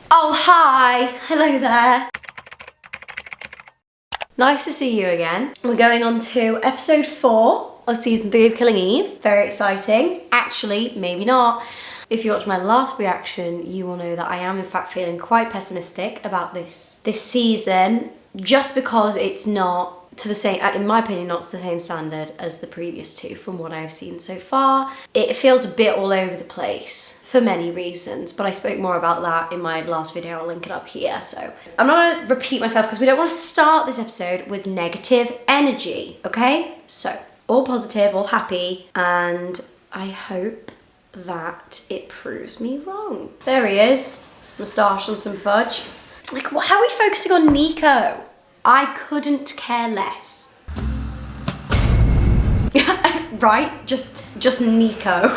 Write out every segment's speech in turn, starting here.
Oh, hi. Hello there. Nice to see you again. We're going on to episode 4 of season 3 of Killing Eve. Very exciting. Actually, maybe not. If you watched my last reaction, you will know that I am in fact feeling quite pessimistic about this season, just because it's not to the same, in my opinion, not to the same standard as the previous 2 from what I've seen so far. It feels a bit all over the place for many reasons, but I spoke more about that in my last video. I'll link it up here. So I'm not gonna repeat myself because we don't want to start this episode with negative energy, okay? So all positive, all happy, and I hope that it proves me wrong. There he is, moustache and some fudge. Like, how are we focusing on Nico? I couldn't care less. Right? Just Nico.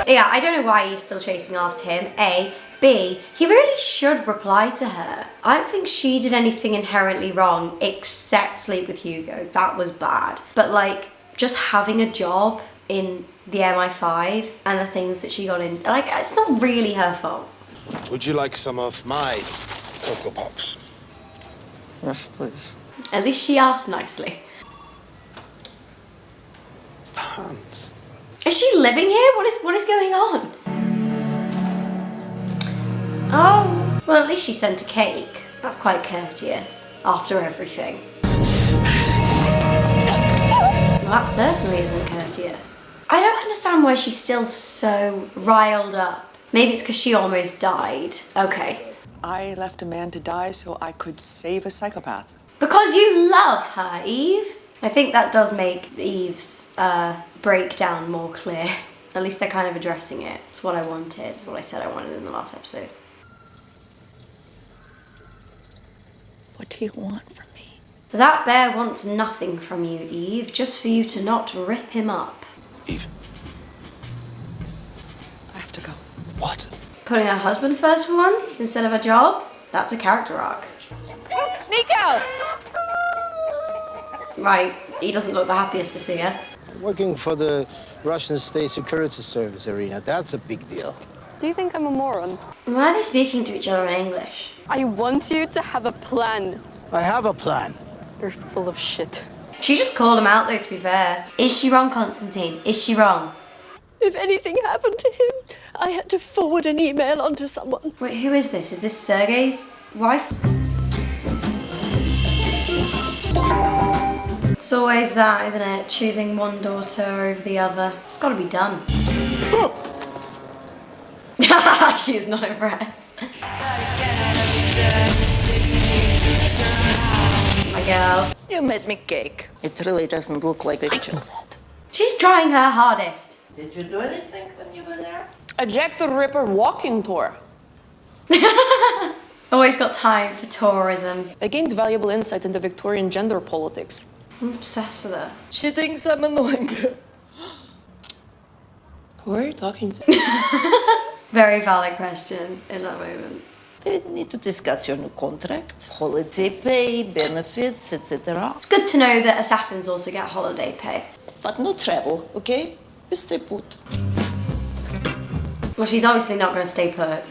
Yeah, I don't know why he's still chasing after him, A. B, he really should reply to her. I don't think she did anything inherently wrong except sleep with Hugo. That was bad. But like, just having a job in the MI5 and the things that she got in, like, it's not really her fault. Would you like some of my Cocoa Pops? Yes, please. At least she asked nicely. Pants. Is she living here? What is going on? Oh, well, at least she sent a cake. That's quite courteous after everything. Well, that certainly isn't courteous. I don't understand why she's still so riled up. Maybe it's because she almost died. Okay. I left a man to die so I could save a psychopath. Because you love her, Eve. I think that does make Eve's breakdown more clear. At least they're kind of addressing it. It's what I wanted. It's what I said I wanted in the last episode. What do you want from me? That bear wants nothing from you, Eve, just for you to not rip him up. Eve. I have to go. What? Putting her husband first for once instead of a job? That's a character arc. Nico! Right, he doesn't look the happiest to see her. Working for the Russian State Security Service, Irina. That's a big deal. Do you think I'm a moron? Why are they speaking to each other in English? I want you to have a plan. I have a plan. You're full of shit. She just called him out though, to be fair. Is she wrong, Constantine? Is she wrong? If anything happened to him, I had to forward an email onto someone. Wait, who is this? Is this Sergei's wife? It's always that, isn't it? Choosing one daughter over the other. It's gotta be done. She is not impressed. My girl. You made me cake. It really doesn't look like a chocolate. She's trying her hardest. Did you do anything when you were there? A Jack the Ripper walking tour. Always got time for tourism. I gained valuable insight into Victorian gender politics. I'm obsessed with her. She thinks I'm annoying. Who are you talking to? Very valid question in that moment. They need to discuss your new contracts, holiday pay, benefits, etc. It's good to know that assassins also get holiday pay. But no travel, okay? You stay put. Well, she's obviously not going to stay put.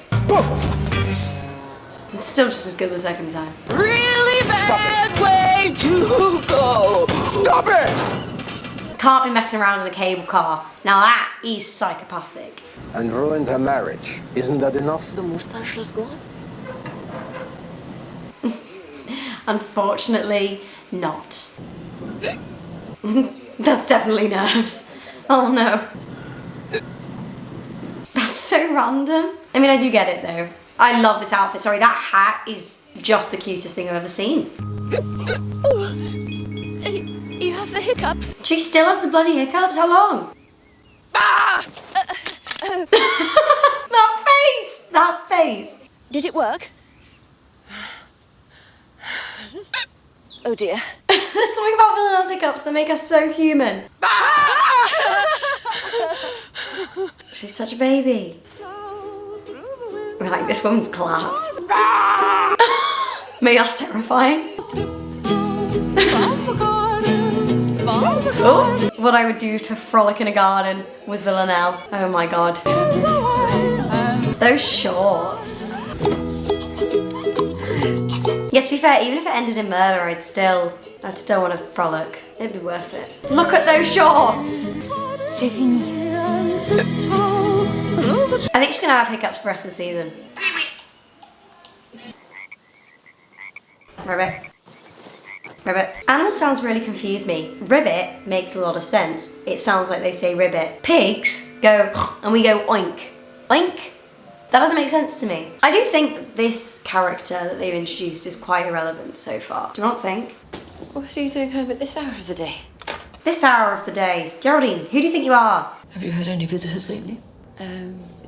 It's still just as good the second time. Really bad way to go. Stop it! Can't be messing around in a cable car. Now that is psychopathic. And ruined her marriage. Isn't that enough? The mustache is gone. Unfortunately, not. That's definitely nerves. Oh no. That's so random. I mean, I do get it though. I love this outfit. Sorry, that hat is just the cutest thing I've ever seen. You have the hiccups. She still has the bloody hiccups? How long? Ah! That face! That face! Did it work? Oh dear. There's something about Villanelle's hiccups that make her so human. She's such a baby. We're like, this woman's clapped. Maybe that's terrifying. Oh, what I would do to frolic in a garden with Villanelle. Oh my god. Those shorts. Yeah, to be fair, even if it ended in murder, I'd still want to frolic. It'd be worth it. Look at those shorts! C'est fini. I think she's gonna have hiccups for the rest of the season. Ribbit. Ribbit. Animal sounds really confuse me. Ribbit makes a lot of sense. It sounds like they say ribbit. Pigs go and we go oink. Oink? That doesn't make sense to me. I do think that this character that they've introduced is quite irrelevant so far. Do you not think? What are you doing home at this hour of the day? This hour of the day. Geraldine, who do you think you are? Have you had any visitors lately?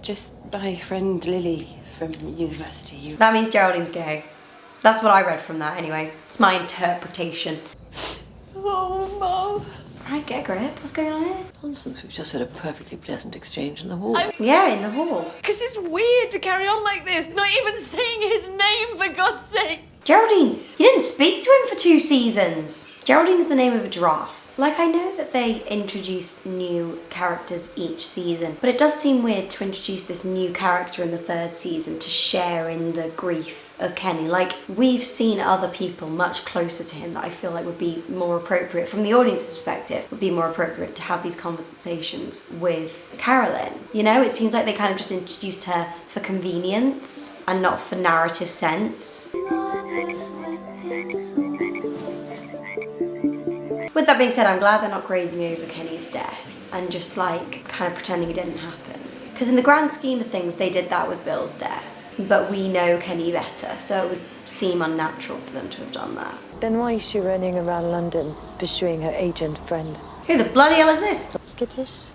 Just my friend Lily from university. That means Geraldine's gay. That's what I read from that anyway. It's my interpretation. Oh, Mum. Right, get a grip. What's going on here? Nonsense, we've just had a perfectly pleasant exchange in the hall. Yeah, in the hall. Because it's weird to carry on like this, not even saying his name, for God's sake. Geraldine, you didn't speak to him for 2 seasons. Geraldine is the name of a giraffe. Like, I know that they introduce new characters each season, but it does seem weird to introduce this new character in the 3rd season to share in the grief of Kenny. Like, we've seen other people much closer to him that I feel like would be more appropriate, from the audience's perspective, would be more appropriate to have these conversations with Carolyn. You know, it seems like they kind of just introduced her for convenience and not for narrative sense. With that being said, I'm glad they're not crazy me over Kenny's death and just like kind of pretending it didn't happen. Because in the grand scheme of things, they did that with Bill's death. But we know Kenny better, so it would seem unnatural for them to have done that. Then why is she running around London pursuing her agent friend? Who the bloody hell is this? Skittish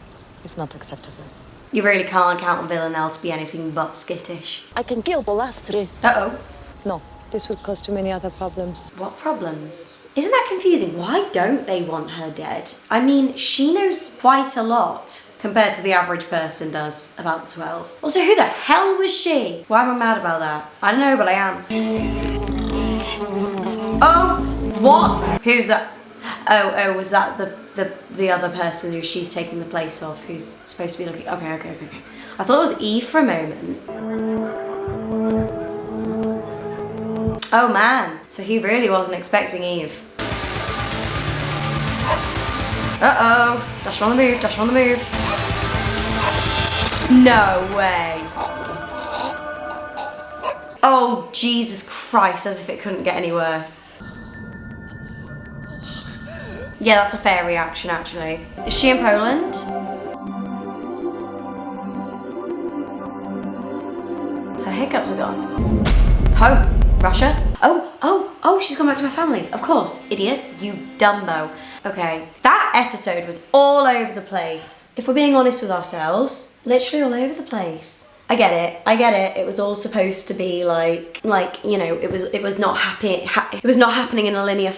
is not acceptable. You really can't count on Villanelle to be anything but skittish. I can kill Bolastri. Uh-oh. No, this would cause too many other problems. What problems? Isn't that confusing? Why don't they want her dead? I mean, she knows quite a lot compared to the average person does about the 12. Also, who the hell was she? Why am I mad about that? I don't know, but I am. Oh, what? Who's that? Oh, was that the other person who she's taking the place of, who's supposed to be looking? Okay. I thought it was Eve for a moment. Oh man, so he really wasn't expecting Eve. Uh-oh, dash on the move. No way. Oh, Jesus Christ, as if it couldn't get any worse. Yeah, that's a fair reaction, actually. Is she in Poland? Her hiccups are gone. Home. Russia? Oh, she's gone back to her family. Of course, idiot. You Dumbo. Okay, that episode was all over the place. If we're being honest with ourselves, literally all over the place. I get it. It was all supposed to be like you know, it was not happy. It was not happening in a linear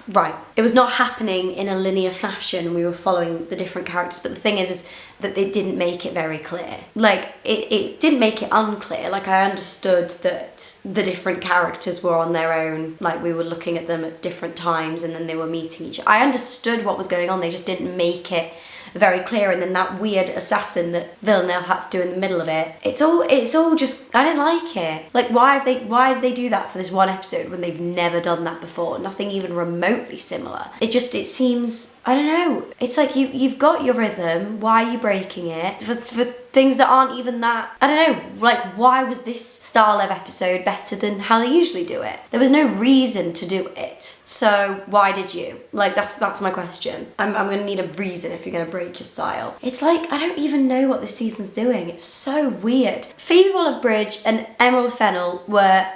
right. It was not happening in a linear fashion. We were following the different characters, but the thing is that they didn't make it very clear. Like it didn't make it unclear. Like I understood that the different characters were on their own. Like we were looking at them at different times, and then they were meeting each other. I understood what was going on. They just didn't make it very clear, and then that weird assassin that Villanelle had to do in the middle of it. It's all just, I didn't like it. Like why did they do that for this one episode when they've never done that before? Nothing even remotely similar. It seems, I don't know. It's like you've got your rhythm. Why are you breaking it? For things that aren't even that, I don't know, like why was this Starlev episode better than how they usually do it? There was no reason to do it. So why did you? Like that's my question. I'm gonna need a reason if you're gonna break your style. It's like, I don't even know what this season's doing. It's so weird. Phoebe Waller-Bridge and Emerald Fennell were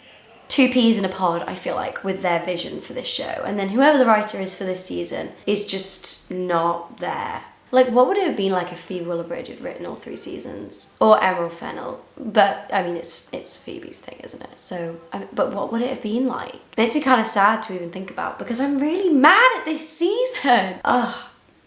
2 peas in a pod, I feel like, with their vision for this show. And then whoever the writer is for this season is just not there. Like, what would it have been like if Phoebe Waller-Bridge had written all 3 seasons? Or Emerald Fennell? But, I mean, it's Phoebe's thing, isn't it? So, but what would it have been like? Makes me kind of sad to even think about, because I'm really mad at this season. Ugh.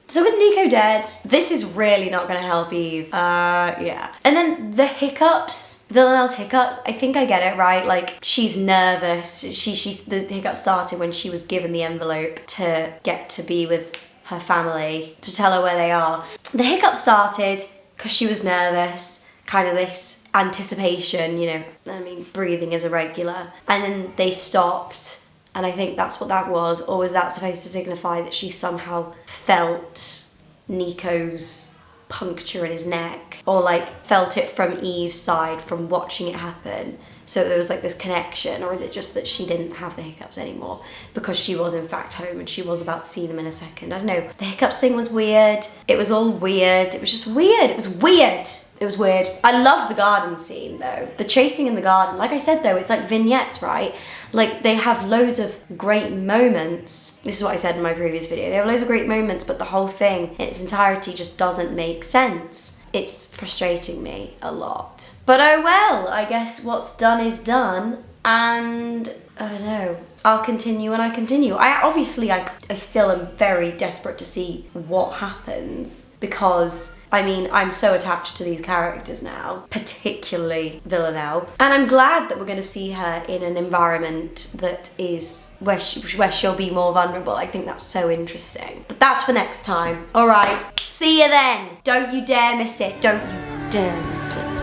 So is Nico dead? This is really not going to help Eve. Yeah. And then the hiccups, Villanelle's hiccups, I think I get it, right? Like, she's nervous. The hiccups started when she was given the envelope to get to be with her family to tell her where they are. The hiccup started because she was nervous, kind of this anticipation, you know, I mean, breathing is irregular. And then they stopped, and I think that's what that was. Or was that supposed to signify that she somehow felt Nico's puncture in his neck, or like felt it from Eve's side from watching it happen? So there was like this connection, or is it just that she didn't have the hiccups anymore because she was in fact home and she was about to see them in a second? I don't know. The hiccups thing was weird. It was all weird. It was just weird. It was weird. It was weird. I love the garden scene though. The chasing in the garden. Like I said though, it's like vignettes, right? Like they have loads of great moments. This is what I said in my previous video. They have loads of great moments, but the whole thing in its entirety just doesn't make sense. It's frustrating me a lot. But oh well, I guess what's done is done, and I don't know. I'll continue when I continue. I still am very desperate to see what happens, because I mean, I'm so attached to these characters now, particularly Villanelle, and I'm glad that we're going to see her in an environment that is where she'll be more vulnerable. I think that's so interesting. But that's for next time. All right, see you then. Don't you dare miss it. Don't you dare miss it.